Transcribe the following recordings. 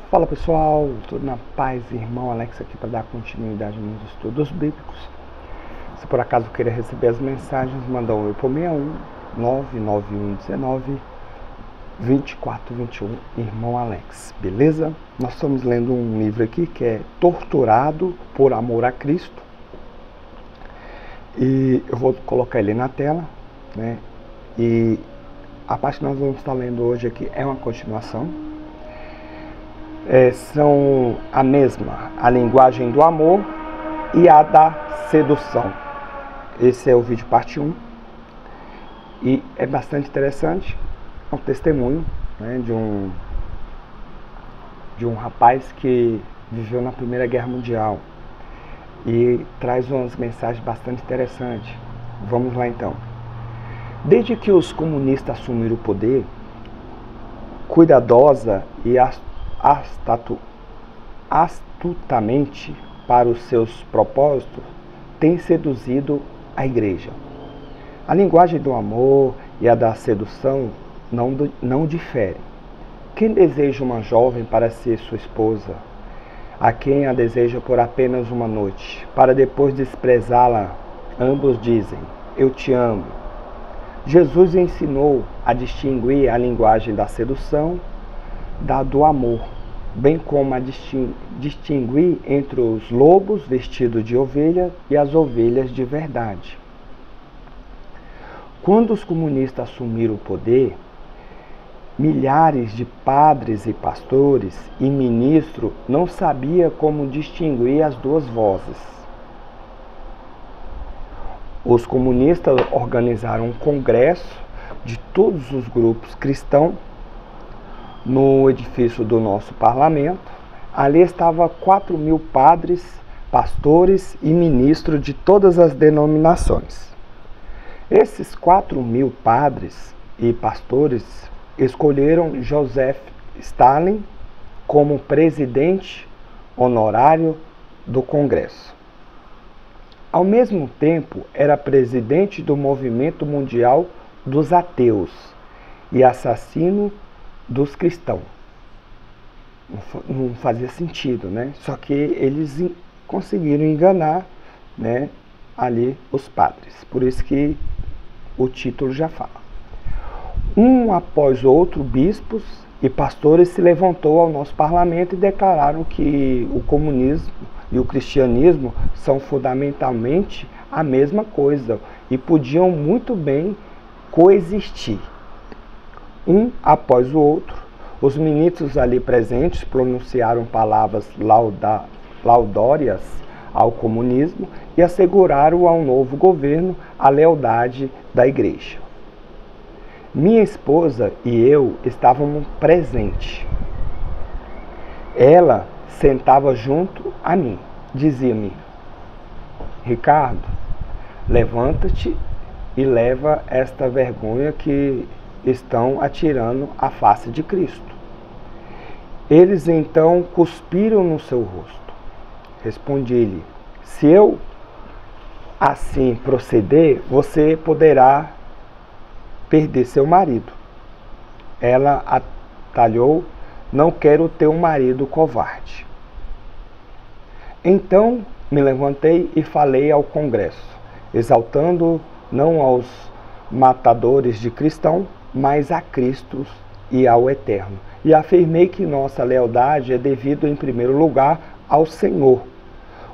Fala pessoal, tudo na paz, irmão Alex aqui para dar continuidade nos estudos bíblicos. Se por acaso queira receber as mensagens, manda um e-mail por 61 99119 2421, irmão Alex, beleza? Nós estamos lendo um livro aqui que é Torturado por Amor a Cristo. E eu vou colocar ele na tela, né? E a parte que nós vamos estar lendo hoje aqui é uma continuação. São a mesma, a linguagem do amor e a da sedução. Esse é o vídeo parte 1 e é bastante interessante. É um testemunho, né, de um rapaz que viveu na Primeira Guerra Mundial e traz umas mensagens bastante interessantes. Vamos lá então. Desde que os comunistas assumiram o poder, cuidadosa e astutamente para os seus propósitos, tem seduzido a igreja. A linguagem do amor e a da sedução não diferem. Quem deseja uma jovem para ser sua esposa, a quem a deseja por apenas uma noite, para depois desprezá-la, ambos dizem, eu te amo. Jesus ensinou a distinguir a linguagem da sedução da do amor, bem como a distinguir entre os lobos vestidos de ovelha e as ovelhas de verdade. Quando os comunistas assumiram o poder, milhares de padres e pastores e ministros não sabiam como distinguir as duas vozes. Os comunistas organizaram um congresso de todos os grupos cristãos no edifício do nosso parlamento. Ali estavam 4.000 padres, pastores e ministros de todas as denominações. Esses 4.000 padres e pastores escolheram Joseph Stalin como presidente honorário do Congresso. Ao mesmo tempo, era presidente do Movimento Mundial dos Ateus e assassino dos cristãos. Não fazia sentido, né? Só que eles conseguiram enganar, né, ali os padres. Por isso que o título já fala. Um após outro, bispos e pastores se levantou ao nosso parlamento e declararam que o comunismo e o cristianismo são fundamentalmente a mesma coisa e podiam muito bem coexistir. Um após o outro, os ministros ali presentes pronunciaram palavras laudórias ao comunismo e asseguraram ao novo governo a lealdade da igreja. Minha esposa e eu estávamos presentes. Ela sentava junto a mim. Dizia-me, Ricardo, levanta-te e leva esta vergonha que estão atirando à face de Cristo. Eles então cuspiram no seu rosto. Respondi-lhe, se eu assim proceder, você poderá perder seu marido. Ela atalhou, não quero ter um marido covarde. Então me levantei e falei ao Congresso, exaltando não aos matadores de cristãos, mas a Cristo e ao Eterno. E afirmei que nossa lealdade é devido em primeiro lugar ao Senhor.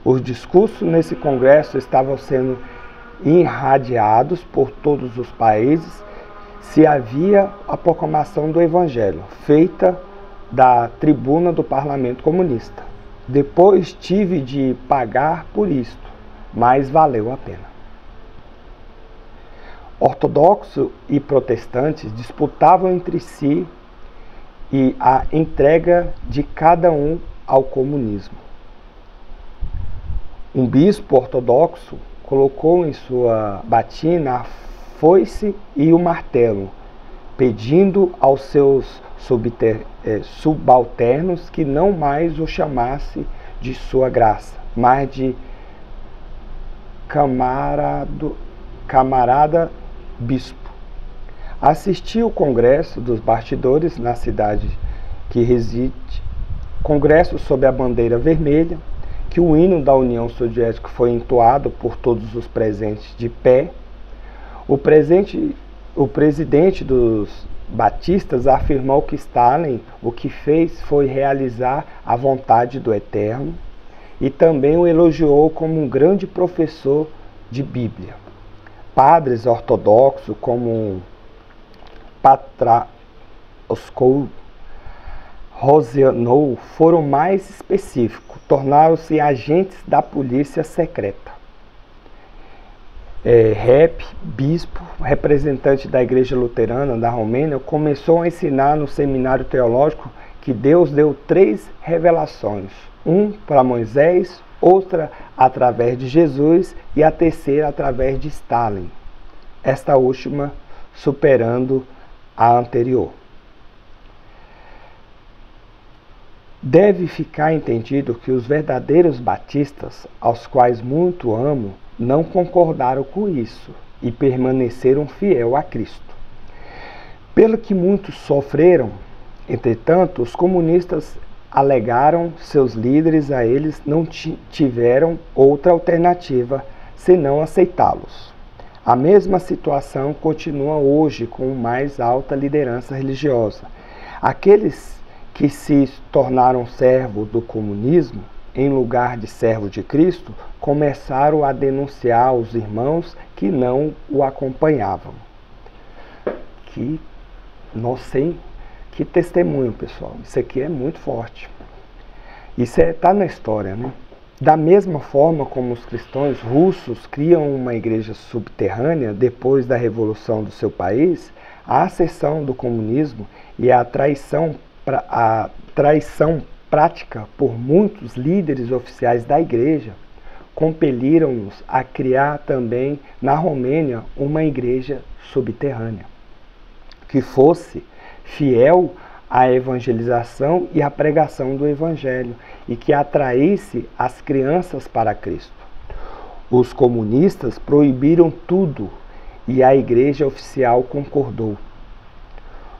Os discursos nesse congresso estavam sendo irradiados por todos os países. Se havia a proclamação do Evangelho, feita da tribuna do Parlamento Comunista. Depois tive de pagar por isto, mas valeu a pena. Ortodoxos e protestantes disputavam entre si e a entrega de cada um ao comunismo. Um bispo ortodoxo colocou em sua batina a foice e o martelo, pedindo aos seus subalternos que não mais o chamasse de sua graça, mas de camarada bispo. Assisti ao congresso dos bastidores na cidade que reside congresso sob a bandeira vermelha, que o hino da União Soviética foi entoado por todos os presentes de pé. O presidente dos batistas afirmou que Stalin o que fez foi realizar a vontade do Eterno e também o elogiou como um grande professor de Bíblia. Padres ortodoxos como Patraskou Rozianou foram mais específicos, tornaram-se agentes da polícia secreta. Rep, bispo, representante da Igreja Luterana da Romênia, começou a ensinar no seminário teológico que Deus deu 3 revelações, um para Moisés, outra através de Jesus e a terceira através de Stalin, esta última superando a anterior. Deve ficar entendido que os verdadeiros batistas, aos quais muito amo, não concordaram com isso e permaneceram fiéis a Cristo. Pelo que muitos sofreram, entretanto, os comunistas alegaram seus líderes a eles não tiveram outra alternativa senão aceitá-los. A mesma situação continua hoje com mais alta liderança religiosa. Aqueles que se tornaram servos do comunismo, em lugar de servos de Cristo, começaram a denunciar os irmãos que não o acompanhavam. Que testemunho, pessoal. Isso aqui é muito forte. Isso está na história, né? Da mesma forma como os cristãos russos criam uma igreja subterrânea depois da revolução do seu país, a ascensão do comunismo e a traição prática por muitos líderes oficiais da igreja compeliram-nos a criar também na Romênia uma igreja subterrânea, que fosse fiel à evangelização e à pregação do evangelho e que atraísse as crianças para Cristo. Os comunistas proibiram tudo e a igreja oficial concordou.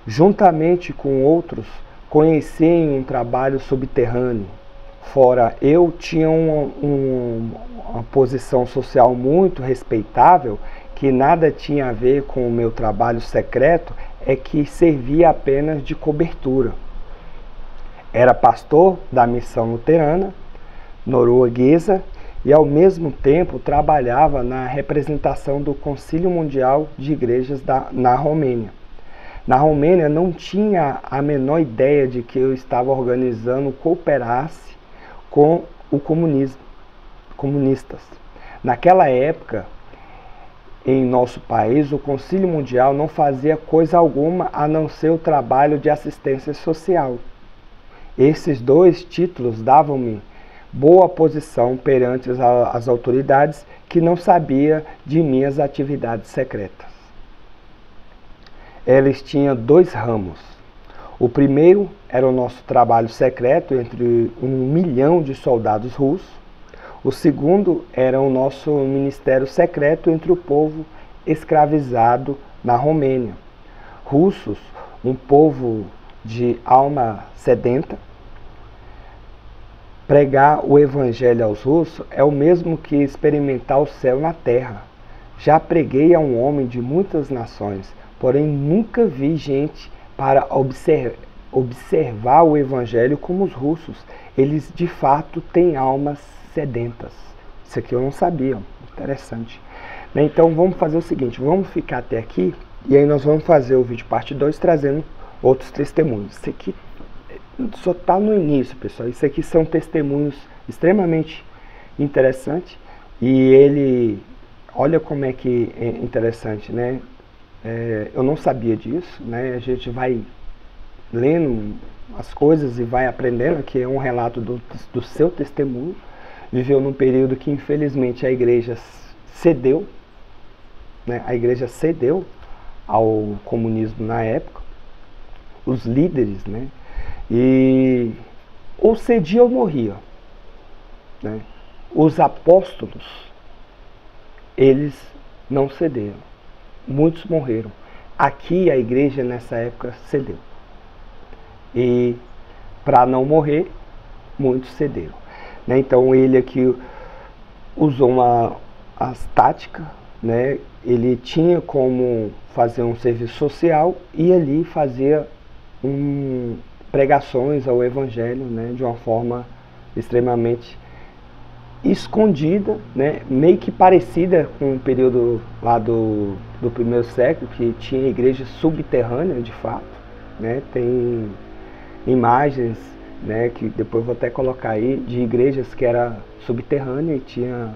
Juntamente com outros, conheci um trabalho subterrâneo. Fora eu tinha uma posição social muito respeitável, que nada tinha a ver com o meu trabalho secreto, é que servia apenas de cobertura. Era pastor da missão luterana norueguesa e ao mesmo tempo trabalhava na representação do Concílio Mundial de Igrejas na Romênia. Na Romênia não tinha a menor ideia de que eu estava organizando cooperasse com o comunistas. Naquela época, em nosso país, o Concílio Mundial não fazia coisa alguma a não ser o trabalho de assistência social. Esses 2 títulos davam-me boa posição perante as autoridades que não sabiam de minhas atividades secretas. Eles tinham 2 ramos. O primeiro era o nosso trabalho secreto entre 1 milhão de soldados russos. O segundo era o nosso ministério secreto entre o povo escravizado na Romênia. Russos, um povo de alma sedenta. Pregar o evangelho aos russos é o mesmo que experimentar o céu na terra. Já preguei a um homem de muitas nações, porém nunca vi gente para observar o evangelho como os russos. Eles de fato têm almas sedentas. Isso aqui eu não sabia, interessante. Então vamos fazer o seguinte, vamos ficar até aqui e aí nós vamos fazer o vídeo parte 2 trazendo outros testemunhos. Isso aqui só está no início, pessoal. Isso aqui são testemunhos extremamente interessantes e ele, olha como é que é interessante, né? Eu não sabia disso, né? A gente vai lendo as coisas e vai aprendendo que é um relato do seu testemunho. Viveu num período que infelizmente a igreja cedeu, né? A igreja cedeu ao comunismo na época, os líderes, né? E ou cedia ou morria, né? Os apóstolos, eles não cederam, muitos morreram. Aqui a igreja nessa época cedeu. E para não morrer, muitos cederam, né? Então ele aqui usou as táticas, né? Ele tinha como fazer um serviço social e ali fazia pregações ao evangelho, né? De uma forma extremamente escondida, né? Meio que parecida com o período lá do primeiro século, que tinha igreja subterrânea de fato, né? Tem imagens, né, que depois vou até colocar aí, de igrejas que era subterrânea e tinha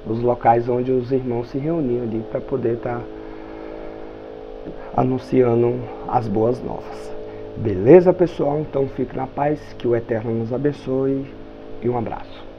os locais onde os irmãos se reuniam ali para poder estar anunciando as boas novas. Beleza, pessoal? Então fique na paz, que o Eterno nos abençoe e um abraço.